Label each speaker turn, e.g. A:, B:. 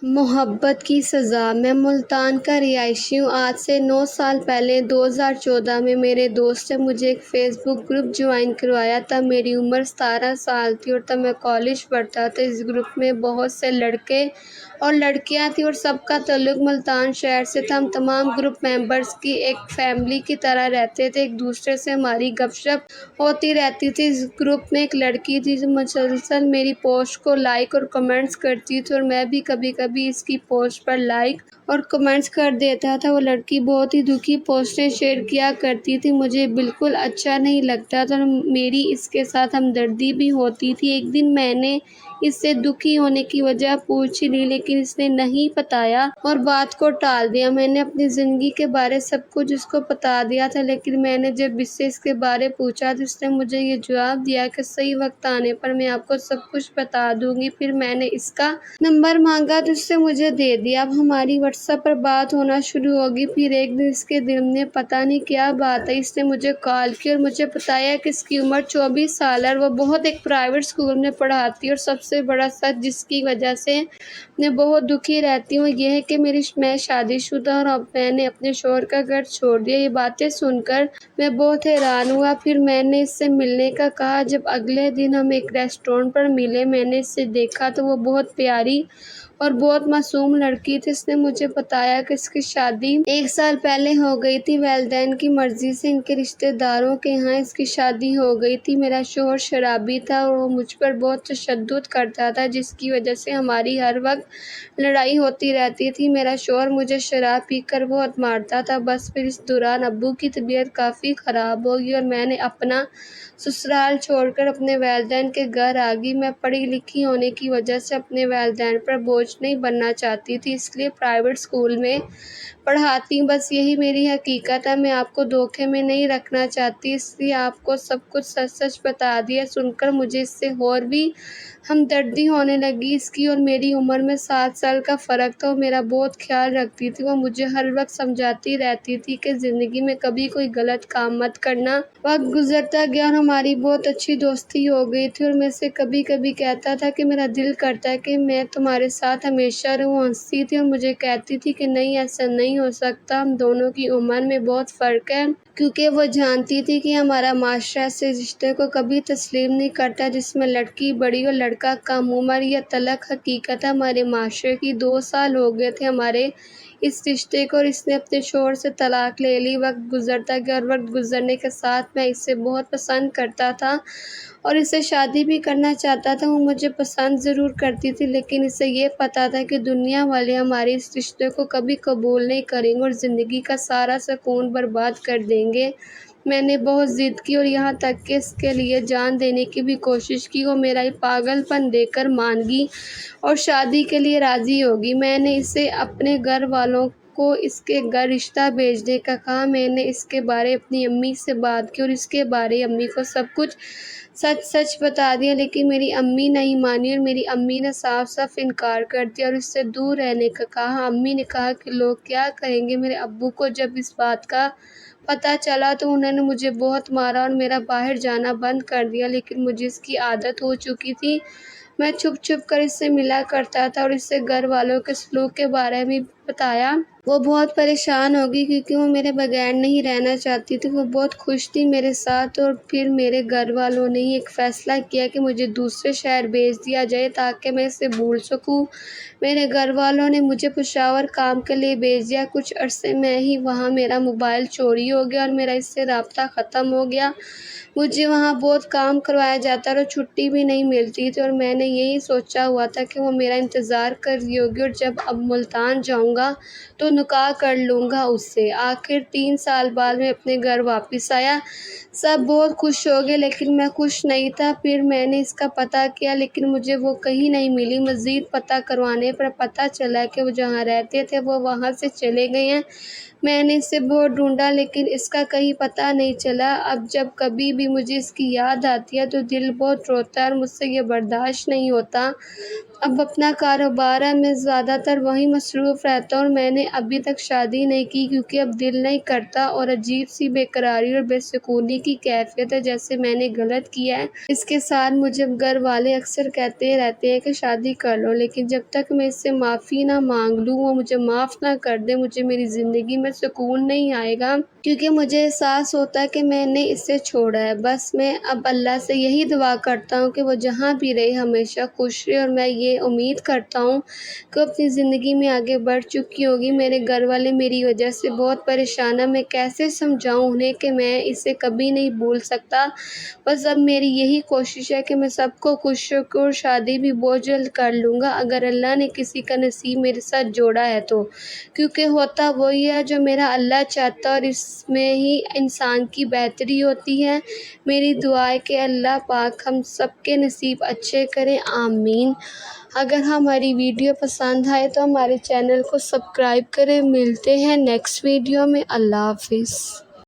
A: محبت کی سزا۔ میں ملتان کا رہائشی ہوں۔ آج سے 9 سال پہلے 2014 میں میرے دوست نے مجھے ایک فیس بک گروپ جوائن کروایا۔ تب میری عمر 17 سال تھی اور تب میں کالج پڑھتا تھا۔ اس گروپ میں بہت سے لڑکے اور لڑکیاں تھیں اور سب کا تعلق ملتان شہر سے تھا۔ ہم تمام گروپ ممبرز کی ایک فیملی کی طرح رہتے تھے، ایک دوسرے سے ہماری گپ شپ ہوتی رہتی تھی۔ اس گروپ میں ایک لڑکی تھی جو مسلسل میری پوسٹ کو لائک اور کمنٹس کرتی تھی اور میں بھی کبھی کبھی اس کی پوسٹ پر لائک اور کمنٹس کر دیتا تھا۔ وہ لڑکی بہت ہی دکھی پوسٹیں شیئر کیا کرتی تھی، مجھے بالکل اچھا نہیں لگتا تھا اور میری اس کے ساتھ ہمدردی بھی ہوتی تھی۔ ایک دن میں نے اس سے دکھی ہونے کی وجہ پوچھ لی لیکن اس نے نہیں بتایا اور بات کو ٹال دیا۔ میں نے اپنی زندگی کے بارے سب کچھ اس کو بتا دیا تھا لیکن میں نے جب اس سے اس کے بارے پوچھا تو اس نے مجھے یہ جواب دیا کہ صحیح وقت آنے پر میں آپ کو سب کچھ بتا دوں گی۔ پھر میں نے اس کا نمبر مانگا تو اس نے مجھے دے دیا۔ اب ہماری واٹس ایپ پر بات ہونا شروع ہوگی۔ پھر ایک دن اس کے دل میں پتہ نہیں کیا بات ہے، اس نے مجھے کال کی اور مجھے بتایا کہ اس کی عمر 24 سال ہے اور وہ بہت ایک پرائیویٹ اسکول میں پڑھاتی ہے اور سب سے بڑا سچ جس کی وجہ سے میں بہت دکھی رہتی ہوں یہ ہے کہ میں شادی شدہ اور اب میں نے اپنے شوہر کا گھر چھوڑ دیا۔ یہ باتیں سن کر میں بہت حیران ہوا۔ پھر میں نے اس سے ملنے کا کہا۔ جب اگلے دن ہم ایک ریسٹورینٹ پر ملے میں نے اسے دیکھا تو وہ بہت پیاری اور بہت معصوم لڑکی تھی۔ اس نے مجھے بتایا کہ اس کی شادی 1 سال پہلے ہو گئی تھی، والدین کی مرضی سے ان کے رشتہ داروں کے یہاں اس کی شادی ہو گئی تھی۔ میرا شوہر شرابی تھا اور وہ مجھ پر بہت تشدد کرتا تھا جس کی وجہ سے ہماری ہر وقت لڑائی ہوتی رہتی تھی۔ میرا شوہر مجھے شراب پی کر بہت مارتا تھا۔ بس پھر اس دوران ابو کی طبیعت کافی خراب ہو گئی اور میں نے اپنا سسرال چھوڑ کر اپنے والدین کے گھر آ گئی۔ میں پڑھی لکھی ہونے کی وجہ سے اپنے والدین پر بوجھ نہیں بننا چاہتی تھی، اس لیے پرائیویٹ اسکول میں پڑھاتی ہوں۔ بس یہی میری حقیقت ہے، میں آپ کو دھوکے میں نہیں رکھنا چاہتی، اس لیے آپ کو سب کچھ سچ سچ بتا دیا۔ سن کر مجھے اس سے اور بھی ہمدردی ہونے لگی۔ اس کی اور میری عمر میں 7 سال کا فرق تھا۔ وہ میرا بہت خیال رکھتی تھی، وہ مجھے ہر وقت سمجھاتی رہتی تھی کہ زندگی میں کبھی کوئی غلط کام مت کرنا۔ وقت گزرتا گیا اور ہماری بہت اچھی دوستی ہو گئی تھی اور میں اسے کبھی کبھی کہتا تھا کہ میرا دل کرتا ہے کہ میں تمہارے ساتھ ہمیشہ رہوں۔ وہ ہنستی تھی اور مجھے کہتی تھی کہ نہیں، ایسا نہیں ہو سکتا، ہم دونوں کی عمر میں بہت فرق ہے، کیونکہ وہ جانتی تھی کہ ہمارا معاشرہ ایسے رشتے کو کبھی تسلیم نہیں کرتا جس میں لڑکی بڑی اور لڑکا کم عمر۔ یہ تلخ حقیقت ہے ہمارے معاشرے کی۔ 2 سال ہو گئے تھے ہمارے اس رشتے کو اور اس نے اپنے شوہر سے طلاق لے لی۔ وقت گزرتا گیا اور وقت گزرنے کے ساتھ میں اسے بہت پسند کرتا تھا اور اسے شادی بھی کرنا چاہتا تھا۔ وہ مجھے پسند ضرور کرتی تھی لیکن اسے یہ پتہ تھا کہ دنیا والے ہمارے اس رشتے کو کبھی قبول نہیں کریں گے اور زندگی کا سارا سکون برباد کر دیں گے۔ میں نے بہت ضد کی اور یہاں تک کہ اس کے لیے جان دینے کی بھی کوشش کی۔ وہ میرا یہ پاگل پن دیکھ کر مان گئی اور شادی کے لیے راضی ہو گئی۔ میں نے اسے اپنے گھر والوں کو اس کے گھر رشتہ بھیجنے کا کہا۔ میں نے اس کے بارے اپنی امی سے بات کی اور اس کے بارے امی کو سب کچھ سچ سچ بتا دیا لیکن میری امی نہیں مانی اور میری امی نے صاف صاف انکار کر دیا اور اس سے دور رہنے کا کہا۔ امی نے کہا کہ لوگ کیا کہیں گے۔ میرے ابو کو جب اس بات کا پتہ چلا تو انہوں نے مجھے بہت مارا اور میرا باہر جانا بند کر دیا لیکن مجھے اس کی عادت ہو چکی تھی۔ میں چھپ چھپ کر اس سے ملا کرتا تھا اور اس سے گھر والوں کے سلوک کے بارے میں بتایا۔ وہ بہت پریشان ہو گئی کیونکہ وہ میرے بغیر نہیں رہنا چاہتی تھی۔ وہ بہت خوش تھی میرے ساتھ اور پھر میرے گھر والوں نے ایک فیصلہ کیا کہ مجھے دوسرے شہر بھیج دیا جائے تاکہ میں اسے بھول سکوں۔ میرے گھر والوں نے مجھے پشاور کام کے لیے بھیج دیا۔ کچھ عرصے میں ہی وہاں میرا موبائل چوری ہو گیا اور میرا اس سے رابطہ ختم ہو گیا۔ مجھے وہاں بہت کام کروایا جاتا اور چھٹی بھی نہیں ملتی تھی اور میں نے یہی سوچا ہوا تھا کہ وہ میرا انتظار کر رہی ہوگی اور جب اب ملتان جاؤں گا تو نکاح کر لوں گا اس سے۔ آخر 3 سال بعد میں اپنے گھر واپس آیا۔ سب بہت خوش ہو گئے لیکن میں خوش نہیں تھا۔ پھر میں نے اس کا پتہ کیا لیکن مجھے وہ کہیں نہیں ملی۔ مزید پتہ کروانے پر پتہ چلا کہ وہ جہاں رہتے تھے وہ وہاں سے چلے گئے ہیں۔ میں نے اسے بہت ڈھونڈا لیکن اس کا کہیں پتہ نہیں چلا۔ اب جب کبھی بھی مجھے اس کی یاد آتی ہے تو دل بہت روتا ہے اور مجھ سے یہ برداشت نہیں ہوتا۔ اب اپنا کاروبار ہے، میں زیادہ تر وہیں مصروف رہتا ہوں اور میں نے ابھی تک شادی نہیں کی کیونکہ اب دل نہیں کرتا اور عجیب سی بے قراری اور بے سکونی کی کیفیت ہے، جیسے میں نے غلط کیا ہے۔ اس کے ساتھ مجھے گھر والے اکثر کہتے رہتے ہیں کہ شادی کر لو، لیکن جب تک میں اس سے معافی نہ مانگ لوں، وہ مجھے معاف نہ کر دے، مجھے میری زندگی میں سکون نہیں آئے گا، کیونکہ مجھے احساس ہوتا ہے کہ میں نے اسے چھوڑا ہے۔ بس میں اب اللہ سے یہی دعا کرتا ہوں کہ وہ جہاں بھی رہے ہمیشہ خوش رہے، اور میں یہ امید کرتا ہوں کہ وہ اپنی زندگی میں آگے بڑھ چکی ہوگی۔ میرے گھر والے میری وجہ سے بہت پریشان ہیں، میں کیسے سمجھاؤں انہیں کہ میں اسے کبھی نہیں بھول سکتا۔ بس اب میری یہی کوشش ہے کہ میں سب کو خوش رکھوں اور شادی بھی بہت جلد کر لوں گا، اگر اللہ نے کسی کا نصیب میرے ساتھ جوڑا ہے تو، کیونکہ ہوتا وہی ہے جو میرا اللہ چاہتا ہے اور اس میں ہی انسان کی بہتری ہوتی ہے۔ میری دعا ہے کہ اللہ پاک ہم سب کے نصیب اچھے کریں، آمین۔ اگر ہماری ویڈیو پسند آئے تو ہمارے چینل کو سبسکرائب کریں۔ ملتے ہیں نیکسٹ ویڈیو میں۔ اللہ حافظ۔